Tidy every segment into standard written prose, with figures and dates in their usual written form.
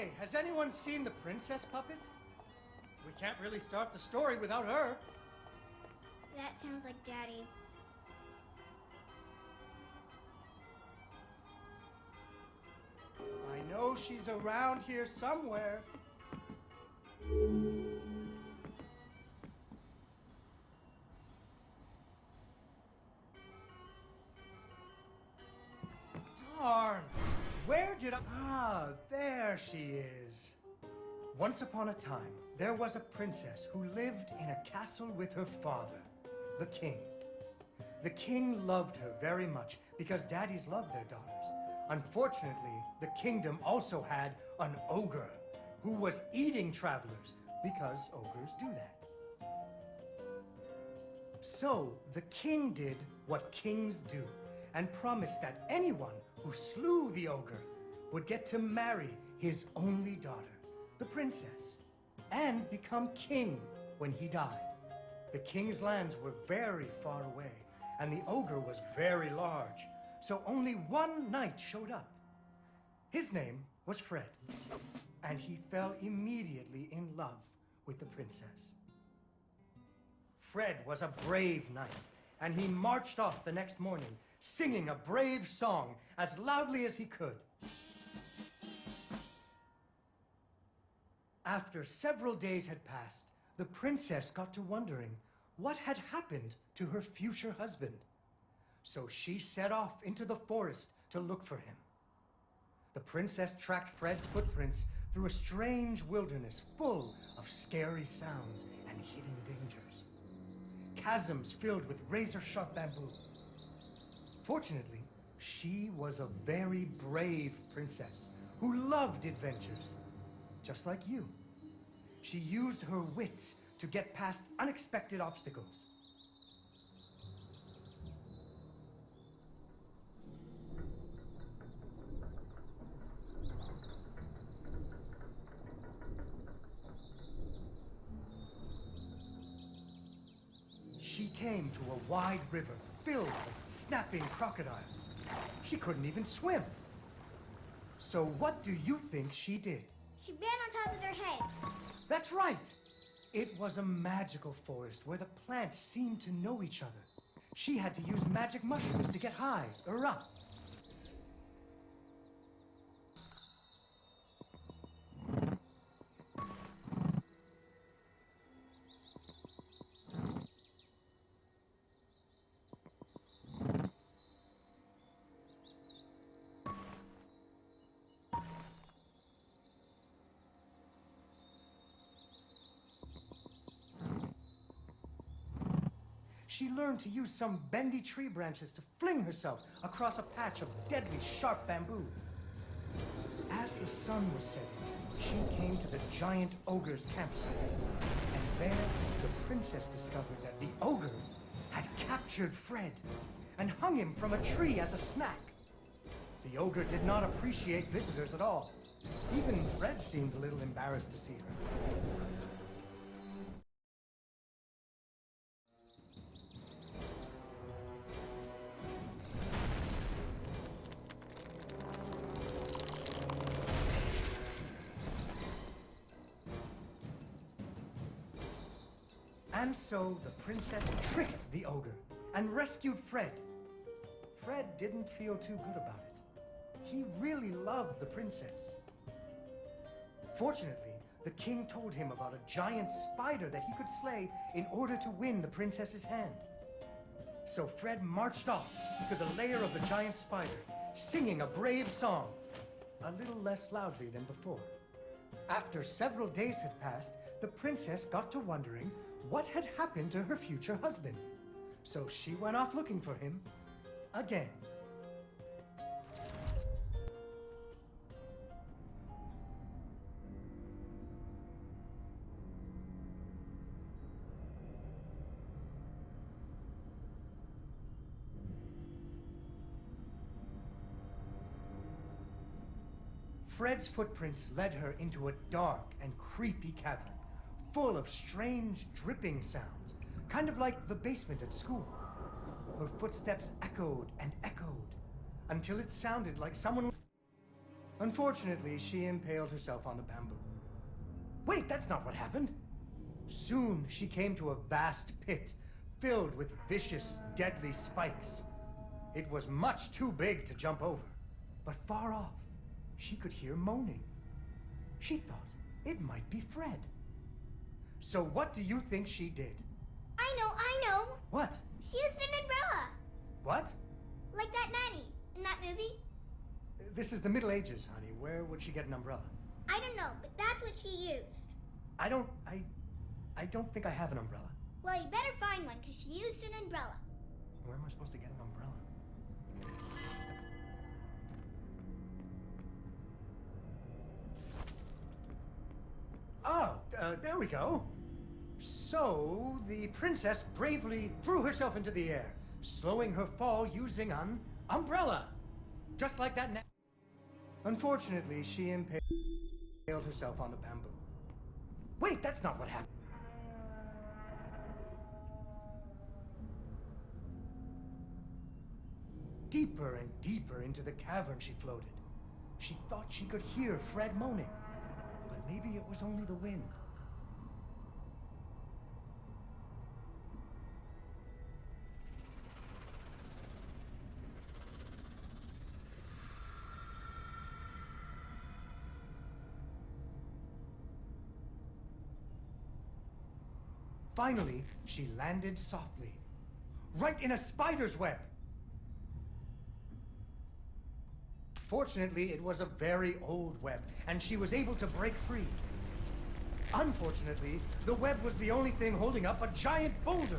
Hey, has anyone seen the princess puppet? We can't really start the story without her. That sounds like Daddy. I know she's around here somewhere. Darn! Where did I... Ah, there she is. Once upon a time, there was a princess who lived in a castle with her father, the king. The king loved her very much because daddies loved their daughters. Unfortunately, the kingdom also had an ogre who was eating travelers because ogres do that. So the king did what kings do and promised that anyone who slew the ogre would get to marry his only daughter, the princess, and become king when he died. The king's lands were very far away, and the ogre was very large, so only one knight showed up. His name was Fred, and he fell immediately in love with the princess. Fred was a brave knight, and he marched off the next morning, singing a brave song as loudly as he could. After several days had passed, the princess got to wondering what had happened to her future husband. So she set off into the forest to look for him. The princess tracked Fred's footprints through a strange wilderness full of scary sounds and hidden dangers. Chasms filled with razor-sharp bamboo. Fortunately, she was a very brave princess who loved adventures, just like you. She used her wits to get past unexpected obstacles. She came to a wide river filled with snapping crocodiles. She couldn't even swim. So what do you think she did? She ran on top of their heads. That's right! It was a magical forest where the plants seemed to know each other. She had to use magic mushrooms to get high or up. She learned to use some bendy tree branches to fling herself across a patch of deadly sharp bamboo. As the sun was setting, she came to the giant ogre's campsite. And there, the princess discovered that the ogre had captured Fred and hung him from a tree as a snack. The ogre did not appreciate visitors at all. Even Fred seemed a little embarrassed to see her. And so the princess tricked the ogre and rescued Fred. Fred didn't feel too good about it. He really loved the princess. Fortunately, the king told him about a giant spider that he could slay in order to win the princess's hand. So Fred marched off to the lair of the giant spider, singing a brave song, a little less loudly than before. After several days had passed, the princess got to wondering what had happened to her future husband. So she went off looking for him again. Fred's footprints led her into a dark and creepy cavern, full of strange dripping sounds, kind of like the basement at school. Her footsteps echoed and echoed, until it sounded like someone... Unfortunately, she impaled herself on the bamboo. Wait, that's not what happened. Soon she came to a vast pit filled with vicious, deadly spikes. It was much too big to jump over, but far off, she could hear moaning. She thought it might be Fred. So what do you think she did? I know. What? She used an umbrella. What? Like that nanny in that movie. This is the Middle Ages, honey. Where would she get an umbrella? I don't know, but that's what she used. I don't think I have an umbrella. Well, you better find one, because she used an umbrella. Where am I supposed to get an umbrella? Oh, there we go. So, the princess bravely threw herself into the air, slowing her fall using an umbrella. Just like that. Unfortunately, she impaled herself on the bamboo. Wait, that's not what happened. Deeper and deeper into the cavern she floated. She thought she could hear Fred moaning, but maybe it was only the wind. Finally, she landed softly, right in a spider's web. Fortunately, it was a very old web, and she was able to break free. Unfortunately, the web was the only thing holding up a giant boulder.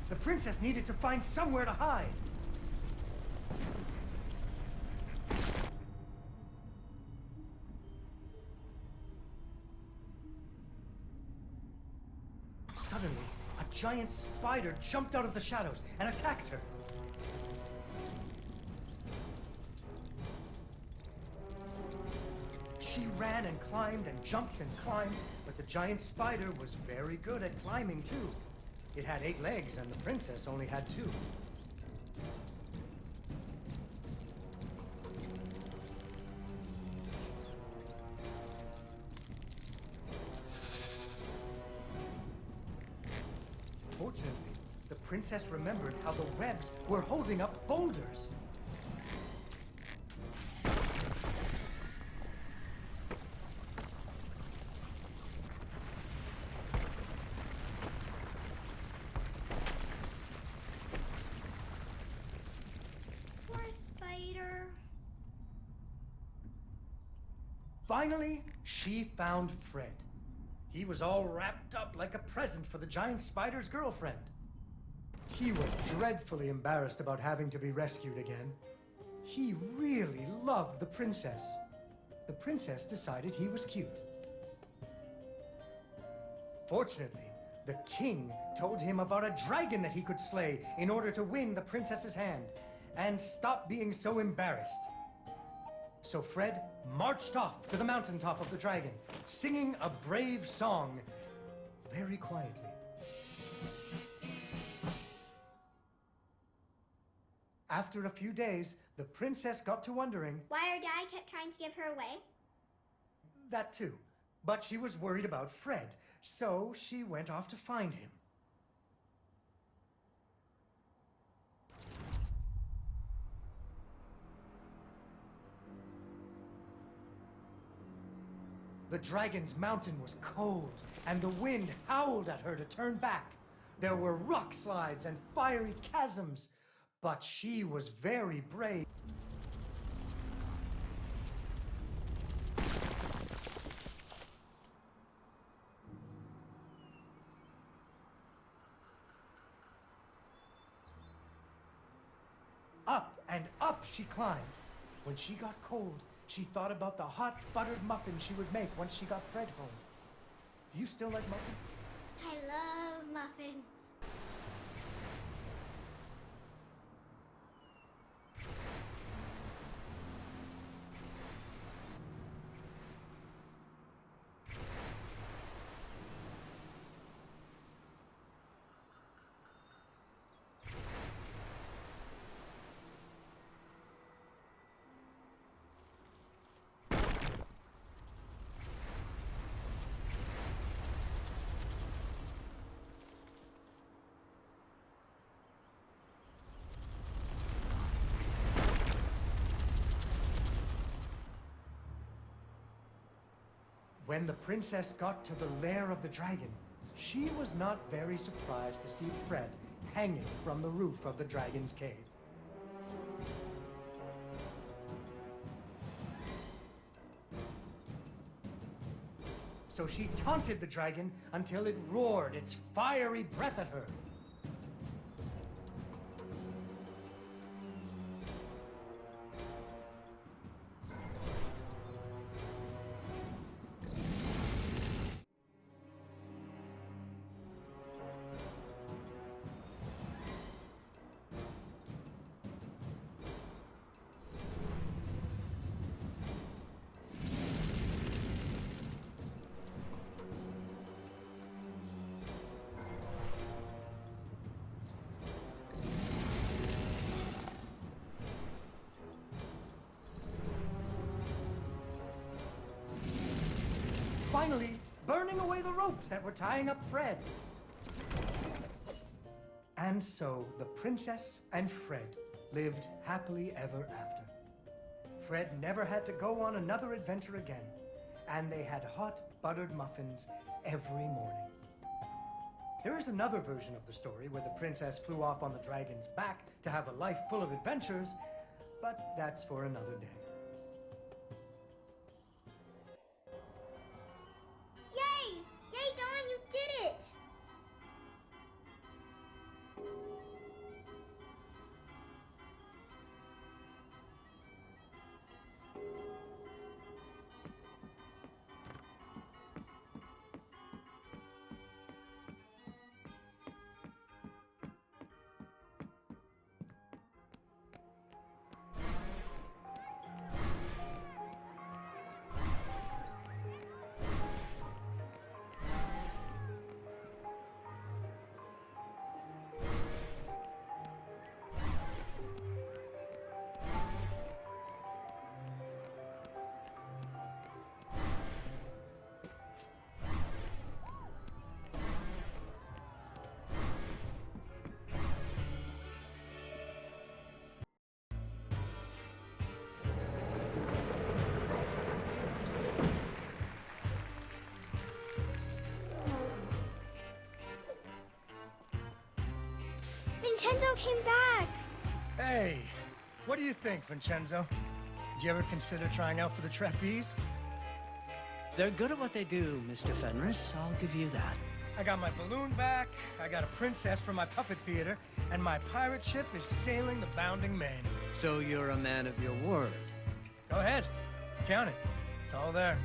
The princess needed to find somewhere to hide. Suddenly, a giant spider jumped out of the shadows and attacked her. She ran and climbed and jumped and climbed, but the giant spider was very good at climbing too. It had 8 legs and the princess only had 2. Fortunately, the princess remembered how the webs were holding up boulders. Poor spider. Finally, she found Fred. He was all wrapped up like a present for the giant spider's girlfriend. He was dreadfully embarrassed about having to be rescued again. He really loved the princess. The princess decided he was cute. Fortunately, the king told him about a dragon that he could slay in order to win the princess's hand and stop being so embarrassed. So Fred marched off to the mountaintop of the dragon, singing a brave song very quietly. After a few days, the princess got to wondering... Why her dad kept trying to give her away? That too. But she was worried about Fred, so she went off to find him. The dragon's mountain was cold, and the wind howled at her to turn back. There were rock slides and fiery chasms, but she was very brave. Up and up she climbed. When she got cold, she thought about the hot buttered muffins she would make once she got Fred home. Do you still like muffins? I love muffins. When the princess got to the lair of the dragon, she was not very surprised to see Fred hanging from the roof of the dragon's cave. So she taunted the dragon until it roared its fiery breath at her. Finally, burning away the ropes that were tying up Fred. And so the princess and Fred lived happily ever after. Fred never had to go on another adventure again, and they had hot buttered muffins every morning. There is another version of the story where the princess flew off on the dragon's back to have a life full of adventures, but that's for another day. Yay! Yay, Dawn, you did it! Vincenzo came back! Hey, what do you think, Vincenzo? Did you ever consider trying out for the trapeze? They're good at what they do, Mr. Fenris. I'll give you that. I got my balloon back, I got a princess from my puppet theater, and my pirate ship is sailing the bounding main. So you're a man of your word. Go ahead, count it. It's all there.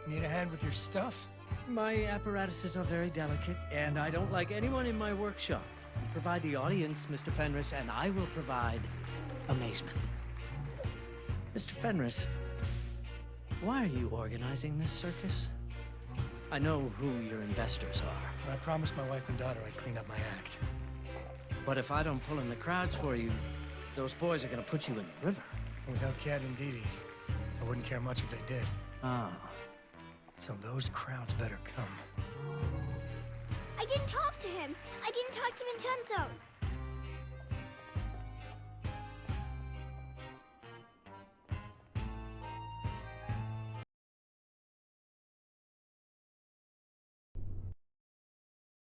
Need a hand with your stuff? My apparatuses are very delicate, and I don't like anyone in my workshop. You provide the audience, Mr. Fenris, and I will provide amazement. Mr. Fenris, why are you organizing this circus? I know who your investors are. I promised my wife and daughter I'd clean up my act. But if I don't pull in the crowds for you, those boys are gonna put you in the river. Without Cat and Dee Dee, I wouldn't care much if they did. Ah. So those crowds better come. I didn't talk to him. I didn't talk to Vincenzo.